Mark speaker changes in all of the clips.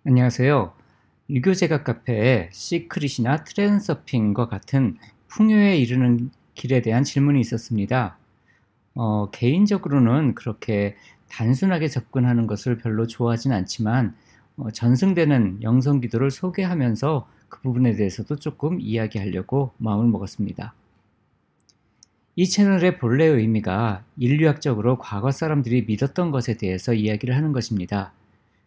Speaker 1: 안녕하세요. 유교제각 카페에 시크릿이나 트렌서핑과 같은 풍요에 이르는 길에 대한 질문이 있었습니다. 개인적으로는 그렇게 단순하게 접근하는 것을 별로 좋아하진 않지만, 전승되는 영성기도를 소개하면서 그 부분에 대해서도 조금 이야기하려고 마음을 먹었습니다. 이 채널의 본래 의미가 인류학적으로 과거 사람들이 믿었던 것에 대해서 이야기를 하는 것입니다.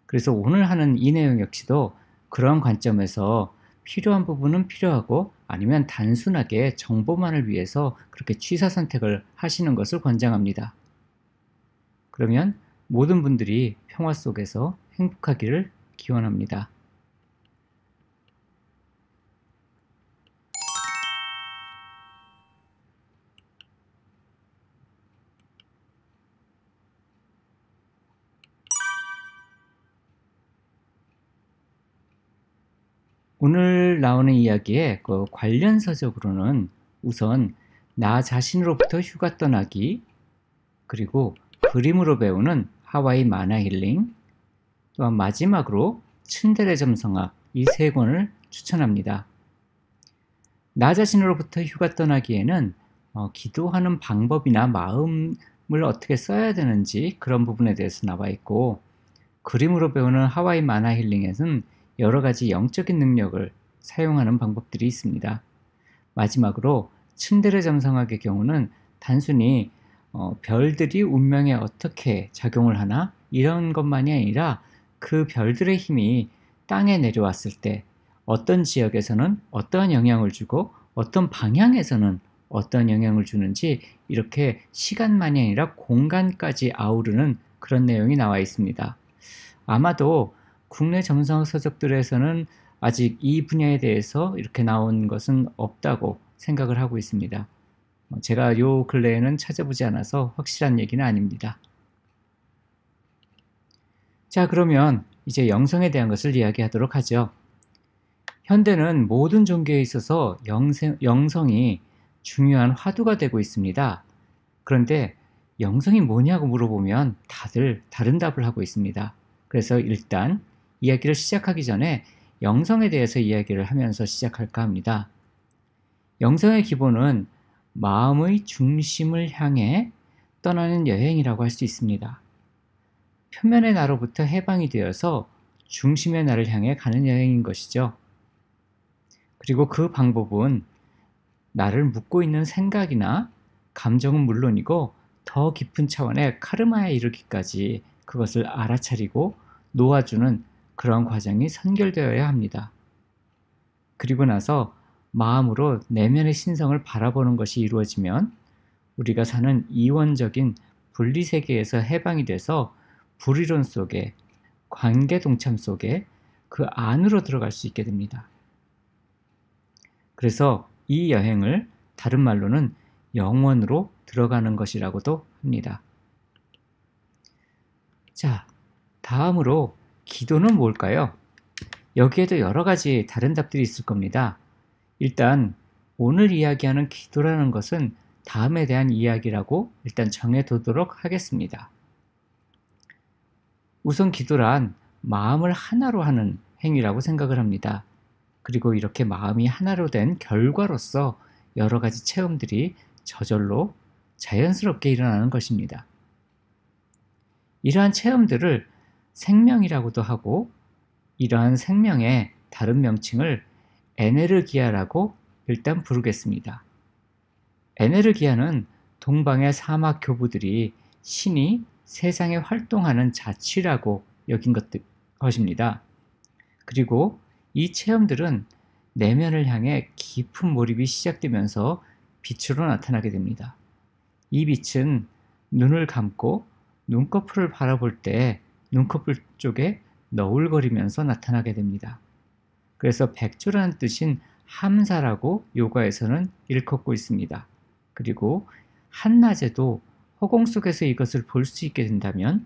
Speaker 1: 그래서 오늘 하는 이 내용 역시도 그런 관점에서 필요한 부분은 필요하고, 아니면 단순하게 정보만을 위해서 그렇게 취사 선택을 하시는 것을 권장합니다. 그러면 모든 분들이 평화 속에서 행복하기를 기원합니다. 오늘 나오는 이야기의 그 관련서적으로는 우선 나 자신으로부터 휴가 떠나기, 그리고 그림으로 배우는 하와이 만화 힐링, 또한 마지막으로 츤데레 점성학, 이 세 권을 추천합니다. 나 자신으로부터 휴가 떠나기에는 기도하는 방법이나 마음을 어떻게 써야 되는지 그런 부분에 대해서 나와 있고, 그림으로 배우는 하와이 만화 힐링에는 여러 가지 영적인 능력을 사용하는 방법들이 있습니다. 마지막으로 츤데레 점성학의 경우는 단순히 별들이 운명에 어떻게 작용을 하나 이런 것만이 아니라 그 별들의 힘이 땅에 내려왔을 때 어떤 지역에서는 어떠한 영향을 주고 어떤 방향에서는 어떤 영향을 주는지, 이렇게 시간만이 아니라 공간까지 아우르는 그런 내용이 나와 있습니다. 아마도 국내 점성학 서적들에서는 아직 이 분야에 대해서 이렇게 나온 것은 없다고 생각을 하고 있습니다. 제가 요 근래에는 찾아보지 않아서 확실한 얘기는 아닙니다. 자, 그러면 이제 영성에 대한 것을 이야기하도록 하죠. 현대는 모든 종교에 있어서 영성이 중요한 화두가 되고 있습니다. 그런데 영성이 뭐냐고 물어보면 다들 다른 답을 하고 있습니다. 그래서 일단 이야기를 시작하기 전에 영성에 대해서 이야기를 하면서 시작할까 합니다. 영성의 기본은 마음의 중심을 향해 떠나는 여행이라고 할 수 있습니다. 표면의 나로부터 해방이 되어서 중심의 나를 향해 가는 여행인 것이죠. 그리고 그 방법은 나를 묶고 있는 생각이나 감정은 물론이고, 더 깊은 차원의 카르마에 이르기까지 그것을 알아차리고 놓아주는 그런 과정이 선결되어야 합니다. 그리고 나서 마음으로 내면의 신성을 바라보는 것이 이루어지면 우리가 사는 이원적인 분리세계에서 해방이 돼서 불이론 속에, 관계 동참 속에 그 안으로 들어갈 수 있게 됩니다. 그래서 이 여행을 다른 말로는 영원으로 들어가는 것이라고도 합니다. 자, 다음으로 기도는 뭘까요? 여기에도 여러 가지 다른 답들이 있을 겁니다. 일단 오늘 이야기하는 기도라는 것은 다음에 대한 이야기라고 일단 정해두도록 하겠습니다. 우선 기도란 마음을 하나로 하는 행위라고 생각을 합니다. 그리고 이렇게 마음이 하나로 된 결과로서 여러 가지 체험들이 저절로 자연스럽게 일어나는 것입니다. 이러한 체험들을 생명이라고도 하고, 이러한 생명의 다른 명칭을 에네르기아라고 일단 부르겠습니다. 에네르기아는 동방의 사막 교부들이 신이 세상에 활동하는 자취라고 여긴 것입니다. 그리고 이 체험들은 내면을 향해 깊은 몰입이 시작되면서 빛으로 나타나게 됩니다. 이 빛은 눈을 감고 눈꺼풀을 바라볼 때 눈꺼풀 쪽에 너울거리면서 나타나게 됩니다. 그래서 백조라는 뜻인 함사라고 요가에서는 일컫고 있습니다. 그리고 한낮에도 허공 속에서 이것을 볼 수 있게 된다면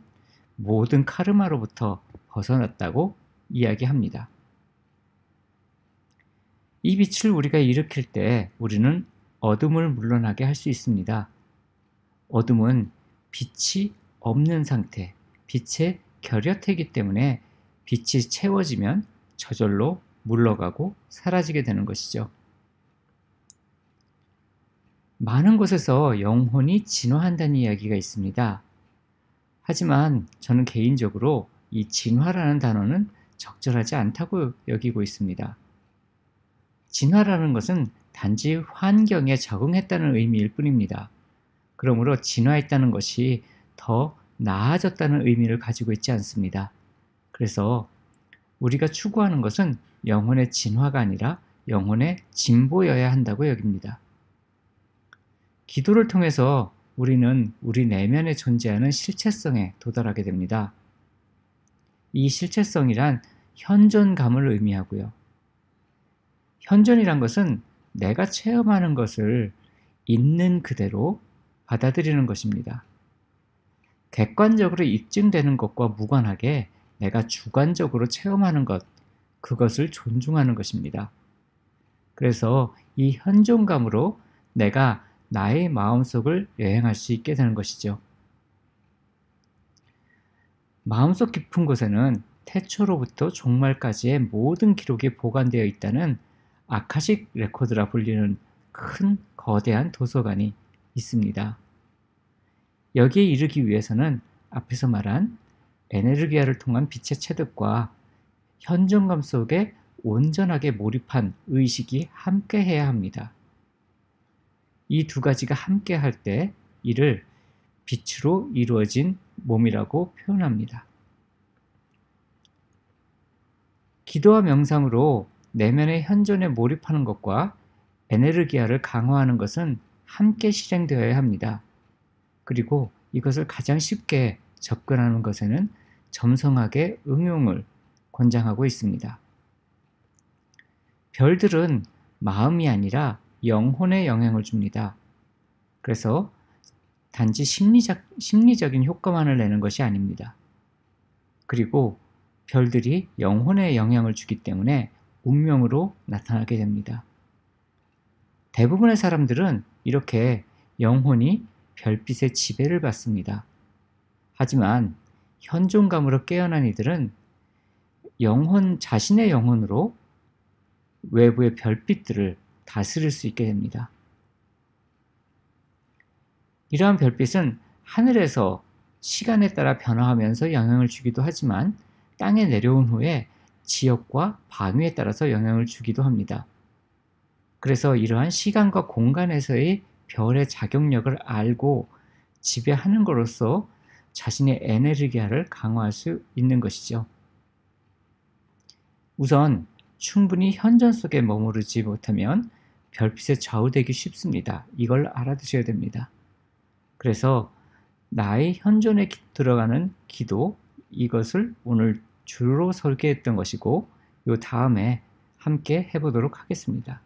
Speaker 1: 모든 카르마로부터 벗어났다고 이야기합니다. 이 빛을 우리가 일으킬 때 우리는 어둠을 물러나게 할 수 있습니다. 어둠은 빛이 없는 상태, 빛의 결여태이기 때문에 빛이 채워지면 저절로 물러가고 사라지게 되는 것이죠. 많은 곳에서 영혼이 진화한다는 이야기가 있습니다. 하지만 저는 개인적으로 이 진화라는 단어는 적절하지 않다고 여기고 있습니다. 진화라는 것은 단지 환경에 적응했다는 의미일 뿐입니다. 그러므로 진화했다는 것이 더 나아졌다는 의미를 가지고 있지 않습니다. 그래서 우리가 추구하는 것은 영혼의 진화가 아니라 영혼의 진보여야 한다고 여깁니다. 기도를 통해서 우리는 우리 내면에 존재하는 실체성에 도달하게 됩니다. 이 실체성이란 현존감을 의미하고요. 현존이란 것은 내가 체험하는 것을 있는 그대로 받아들이는 것입니다. 객관적으로 입증되는 것과 무관하게 내가 주관적으로 체험하는 것, 그것을 존중하는 것입니다. 그래서 이 현존감으로 내가 나의 마음속을 여행할 수 있게 되는 것이죠. 마음속 깊은 곳에는 태초로부터 종말까지의 모든 기록이 보관되어 있다는 아카식 레코드라 불리는 큰 거대한 도서관이 있습니다. 여기에 이르기 위해서는 앞에서 말한 에네르기아를 통한 빛의 체득과 현존감 속에 온전하게 몰입한 의식이 함께해야 합니다. 이 두 가지가 함께할 때 이를 빛으로 이루어진 몸이라고 표현합니다. 기도와 명상으로 내면의 현존에 몰입하는 것과 에네르기아를 강화하는 것은 함께 실행되어야 합니다. 그리고 이것을 가장 쉽게 접근하는 것에는 점성하게 응용을 권장하고 있습니다. 별들은 마음이 아니라 영혼에 영향을 줍니다. 그래서 단지 심리적인 효과만을 내는 것이 아닙니다. 그리고 별들이 영혼에 영향을 주기 때문에 운명으로 나타나게 됩니다. 대부분의 사람들은 이렇게 영혼이 별빛의 지배를 받습니다. 하지만 현존감으로 깨어난 이들은 자신의 영혼으로 외부의 별빛들을 다스릴 수 있게 됩니다. 이러한 별빛은 하늘에서 시간에 따라 변화하면서 영향을 주기도 하지만 땅에 내려온 후에 지역과 방위에 따라서 영향을 주기도 합니다. 그래서 이러한 시간과 공간에서의 별의 작용력을 알고 지배하는 것으로써 자신의 에네르기아를 강화할 수 있는 것이죠. 우선 충분히 현존 속에 머무르지 못하면 별빛에 좌우되기 쉽습니다. 이걸 알아두셔야 됩니다. 그래서 나의 현존에 들어가는 기도, 이것을 오늘 주로 설계했던 것이고 이 다음에 함께 해보도록 하겠습니다.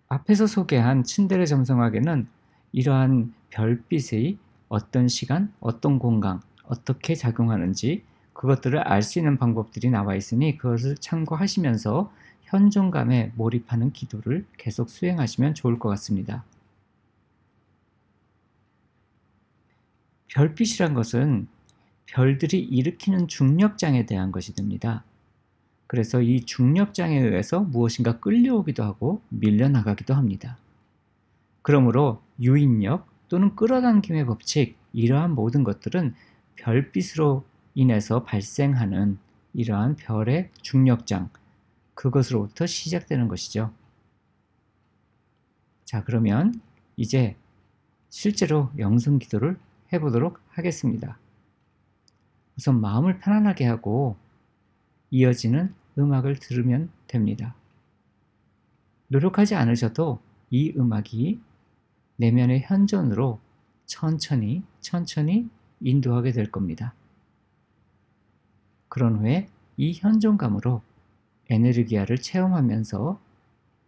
Speaker 1: 앞에서 소개한 츤데레 점성학에는 이러한 별빛의 어떤 시간, 어떤 공간, 어떻게 작용하는지 그것들을 알 수 있는 방법들이 나와 있으니 그것을 참고하시면서 현존감에 몰입하는 기도를 계속 수행하시면 좋을 것 같습니다. 별빛이란 것은 별들이 일으키는 중력장에 대한 것이 됩니다. 그래서 이 중력장에 의해서 무엇인가 끌려오기도 하고 밀려나가기도 합니다. 그러므로 유인력 또는 끌어당김의 법칙, 이러한 모든 것들은 별빛으로 인해서 발생하는 이러한 별의 중력장, 그것으로부터 시작되는 것이죠. 자, 그러면 이제 실제로 영성 기도를 해보도록 하겠습니다. 우선 마음을 편안하게 하고 이어지는 음악을 들으면 됩니다. 노력하지 않으셔도 이 음악이 내면의 현존으로 천천히 인도하게 될 겁니다. 그런 후에 이 현존감으로 에네르기아를 체험하면서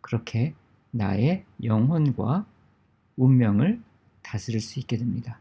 Speaker 1: 그렇게 나의 영혼과 운명을 다스릴 수 있게 됩니다.